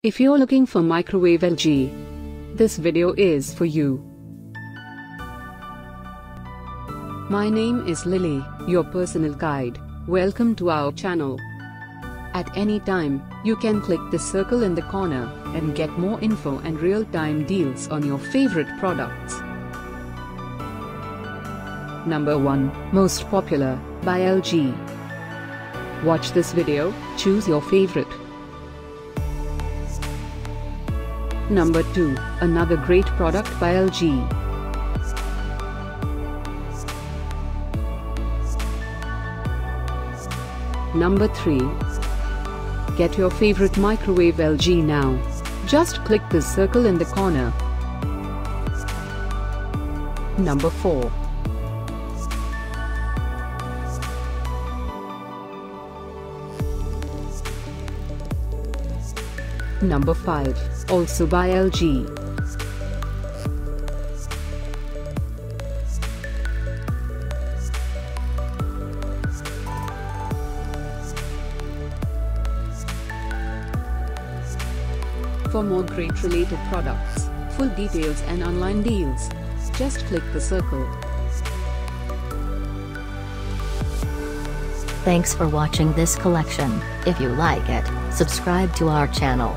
If you're looking for microwave LG, this video is for you. My name is Lily, your personal guide. Welcome to our channel. At any time, you can click the circle in the corner and get more info and real-time deals on your favorite products. Number 1, Most Popular, by LG. Watch this video, choose your favorite. Number 2, another great product by LG. Number 3. Get your favorite microwave LG now. Just click the circle in the corner. Number 4. Number 5, also by LG. For more great related products, full details and online deals, just click the circle. Thanks for watching this collection. If you like it, subscribe to our channel.